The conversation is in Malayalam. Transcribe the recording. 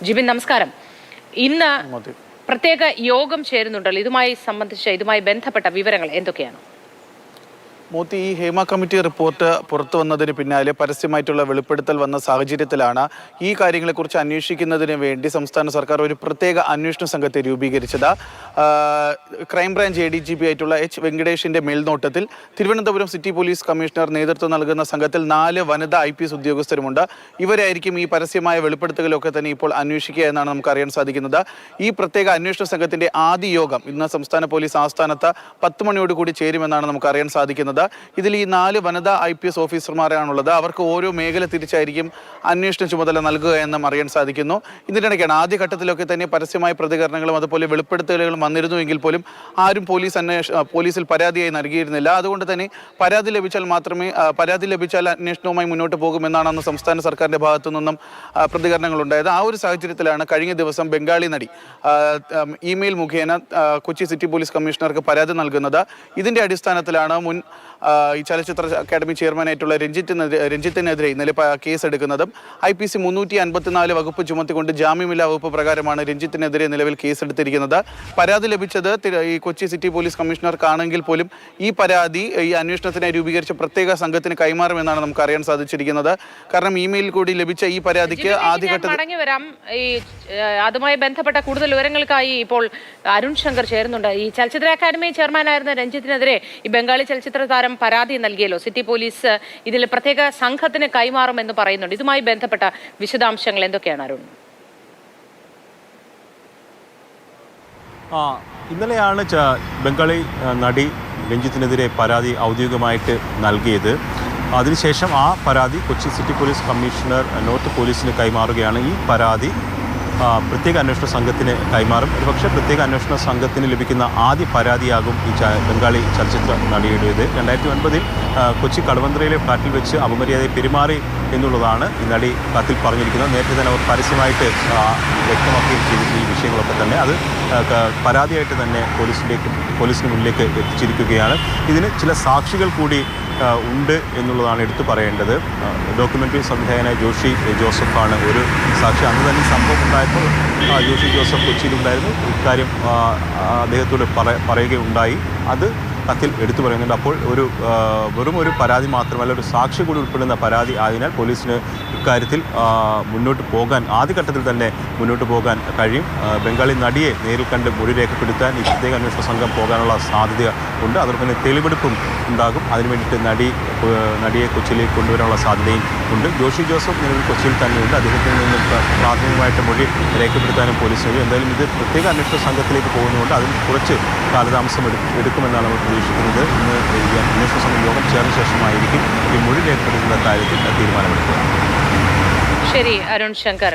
ജിബിൻ നമസ്കാരം. ഇന്ന് പ്രത്യേക യോഗം ചേരുന്നുണ്ടല്ലോ. ഇതുമായി ബന്ധപ്പെട്ട വിവരങ്ങൾ എന്തൊക്കെയാണ്? മോത്തി, ഈ ഹേമ കമ്മിറ്റി റിപ്പോർട്ട് പുറത്തു വന്നതിന് പിന്നാലെ പരസ്യമായിട്ടുള്ള വെളിപ്പെടുത്തൽ വന്ന സാഹചര്യത്തിലാണ് ഈ കാര്യങ്ങളെക്കുറിച്ച് അന്വേഷിക്കുന്നതിന് വേണ്ടി സംസ്ഥാന സർക്കാർ ഒരു പ്രത്യേക അന്വേഷണ സംഘത്തെ രൂപീകരിച്ചത്. ക്രൈംബ്രാഞ്ച് ADGP ആയിട്ടുള്ള H. വെങ്കടേഷിന്റെ മേൽനോട്ടത്തിൽ തിരുവനന്തപുരം സിറ്റി പോലീസ് കമ്മീഷണർ നേതൃത്വം നൽകുന്ന സംഘത്തിൽ 4 വനിതാ IPS ഉദ്യോഗസ്ഥരുമുണ്ട്. ഇവരായിരിക്കും ഈ പരസ്യമായ വെളിപ്പെടുത്തലുകളൊക്കെ തന്നെ ഇപ്പോൾ അന്വേഷിക്കുക എന്നാണ് നമുക്ക് അറിയാൻ സാധിക്കുന്നത്. ഈ പ്രത്യേക അന്വേഷണ സംഘത്തിന്റെ ആദ്യ യോഗം ഇന്ന് സംസ്ഥാന പോലീസ് ആസ്ഥാനത്ത് 10 മണിയോടുകൂടി ചേരുമെന്നാണ് നമുക്ക് അറിയാൻ സാധിക്കുന്നത്. ഇതിൽ ഈ 4 വനിതാ IPS ഓഫീസർമാരാണുള്ളത്. അവർക്ക് ഓരോ മേഖല തിരിച്ചായിരിക്കും അന്വേഷണ ചുമതല നൽകുക എന്നും അറിയാൻ സാധിക്കുന്നു. ഇതിനിടയ്ക്കാണ് ആദ്യഘട്ടത്തിലൊക്കെ തന്നെ പരസ്യമായ പ്രതികരണങ്ങളും അതുപോലെ വെളിപ്പെടുത്തലുകളും വന്നിരുന്നുവെങ്കിൽ പോലും ആരും പോലീസിൽ പരാതിയായി നൽകിയിരുന്നില്ല. അതുകൊണ്ട് തന്നെ പരാതി ലഭിച്ചാൽ അന്വേഷണവുമായി മുന്നോട്ട് പോകുമെന്നാണ് അന്ന് സംസ്ഥാന സർക്കാരിന്റെ ഭാഗത്തു നിന്നും പ്രതികരണങ്ങൾ ഉണ്ടായത്. ആ ഒരു സാഹചര്യത്തിലാണ് കഴിഞ്ഞ ദിവസം ബംഗാളി നടി ഇമെയിൽ മുഖേന കൊച്ചി സിറ്റി പോലീസ് കമ്മീഷണർക്ക് പരാതി നൽകുന്നത്. ഇതിന്റെ അടിസ്ഥാനത്തിലാണ് ഈ ചലച്ചിത്ര അക്കാദമി ചെയർമാനായിട്ടുള്ള രഞ്ജിത്തിനെതിരെ ഇന്നലെ കേസെടുക്കുന്നതും IPC 354 വകുപ്പ് ചുമത്തിക്കൊണ്ട് ജാമ്യമില്ലാ വകുപ്പ് പ്രകാരമാണ് രഞ്ജിത്തിനെതിരെ നിലവിൽ കേസെടുത്തിരിക്കുന്നത്. പരാതി ലഭിച്ചത് ഈ കൊച്ചി സിറ്റി പോലീസ് കമ്മീഷണർക്കാണെങ്കിൽ പോലും ഈ പരാതി ഈ അന്വേഷണത്തിനായി രൂപീകരിച്ച പ്രത്യേക സംഘത്തിന് കൈമാറുമെന്നാണ് നമുക്ക് അറിയാൻ സാധിച്ചിരിക്കുന്നത്. കാരണം ഇമെയിൽ കൂടി ലഭിച്ച ഈ പരാതിക്ക് ആദ്യഘട്ടത്തിൽ അതുമായി ബന്ധപ്പെട്ട കൂടുതൽ വിവരങ്ങൾക്കായി ഇപ്പോൾ അരുൺ ശങ്കർ ചേരുന്നുണ്ട്. ഈ ചലച്ചിത്ര അക്കാദമി ചെയർമാനായിരുന്ന രഞ്ജിത്തിനെതിരെ ഈ ബംഗാളി ചലച്ചിത്ര താരം പരാതി നൽകിയല്ലോ. സിറ്റി പോലീസ് ഇതിൽ പ്രത്യേക സംഘത്തിന് കൈമാറുമെന്ന് പറയുന്നുണ്ട്. ഇതുമായി ബന്ധപ്പെട്ട വിശദാംശങ്ങൾ എന്തൊക്കെയാണ് അരുൺ? ഇന്നലെയാണ് ബംഗാളി നടി രഞ്ജിത്തിനെതിരെ പരാതി ഔദ്യോഗികമായിട്ട് നൽകിയത്. അതിനുശേഷം ആ പരാതി Kochi city police commissioner north പോലീസിന് കൈമാറുകയാണ്. ഈ പരാതി പ്രത്യേക അന്വേഷണ സംഘത്തിന് കൈമാറും. ഒരുപക്ഷെ പ്രത്യേക അന്വേഷണ സംഘത്തിന് ലഭിക്കുന്ന ആദ്യ പരാതിയാകും ഈ ബംഗാളി ചലച്ചിത്ര നടിയുടേത്. 2009 കൊച്ചി കടവന്ത്രയിലെ ഫ്ലാറ്റിൽ വെച്ച് അപമര്യാദയെ പെരുമാറി എന്നുള്ളതാണ് ഈ നടി കത്തിൽ പറഞ്ഞിരിക്കുന്നത്. നേരത്തെ തന്നെ അവർ പരസ്യമായിട്ട് വ്യക്തമാക്കുകയും ചെയ്തിരുന്നു ഈ വിഷയങ്ങളൊക്കെ തന്നെ. അത് പരാതിയായിട്ട് തന്നെ പോലീസിന് മുന്നിലേക്ക് എത്തിച്ചിരിക്കുകയാണ്. ഇതിന് ചില സാക്ഷികൾ കൂടി ഉണ്ട് എന്നുള്ളതാണ് എടുത്തു പറയേണ്ടത്. ഡോക്യുമെൻ്ററി സംവിധായകനായ ജോഷി ജോസഫാണ് ഒരു സാക്ഷി. അന്ന് തന്നെ സംഭവം ഉണ്ടായപ്പോൾ ജോഷി ജോസഫ് കൊച്ചിയിലുണ്ടായിരുന്നു. ഇക്കാര്യം അദ്ദേഹത്തോട് പറയുകയുണ്ടായി. അത് കത്തിൽ എടുത്തു പറയുന്നുണ്ട്. അപ്പോൾ വെറും ഒരു പരാതി മാത്രമല്ല, ഒരു സാക്ഷി കൂടി ഉൾപ്പെടുന്ന പരാതി ആയതിനാൽ പോലീസിന് ഇക്കാര്യത്തിൽ മുന്നോട്ട് പോകാൻ ആദ്യഘട്ടത്തിൽ തന്നെ മുന്നോട്ട് പോകാൻ കഴിയും. ബംഗാളി നടിയെ നേരിൽ കണ്ട് മൊഴി രേഖപ്പെടുത്താൻ ഈ പ്രത്യേക അന്വേഷണ സംഘം പോകാനുള്ള സാധ്യത ഉണ്ട്. അതോടൊപ്പം തന്നെ തെളിവെടുപ്പും ഉണ്ടാകും. അതിനു വേണ്ടിയിട്ട് നടിയെ കൊച്ചിയിലേക്ക് കൊണ്ടുവരാനുള്ള സാധ്യതയും ഉണ്ട്. ജോഷി ജോസഫ് നിലവിൽ കൊച്ചിയിൽ തന്നെയുണ്ട്. അദ്ദേഹത്തിൽ നിന്നും പ്രാഥമികമായിട്ട് മൊഴി രേഖപ്പെടുത്താനും പോലീസിന് എന്തായാലും ഇത് പ്രത്യേക അന്വേഷണ സംഘത്തിലേക്ക് പോകുന്നതുകൊണ്ട് അതിന് കുറച്ച് കാലതാമസം എടുക്കുമെന്നാണ് നമ്മൾ പ്രതീക്ഷിക്കുന്നത്. ഇന്ന് ഈ അന്വേഷണ സംഘം യോഗം ചേർന്ന ശേഷമായിരിക്കും ഈ മൊഴി രേഖപ്പെടുത്തുന്ന കാര്യത്തിൽ തീരുമാനമെടുക്കുക. ശരി, അരുൺ ശങ്കർ.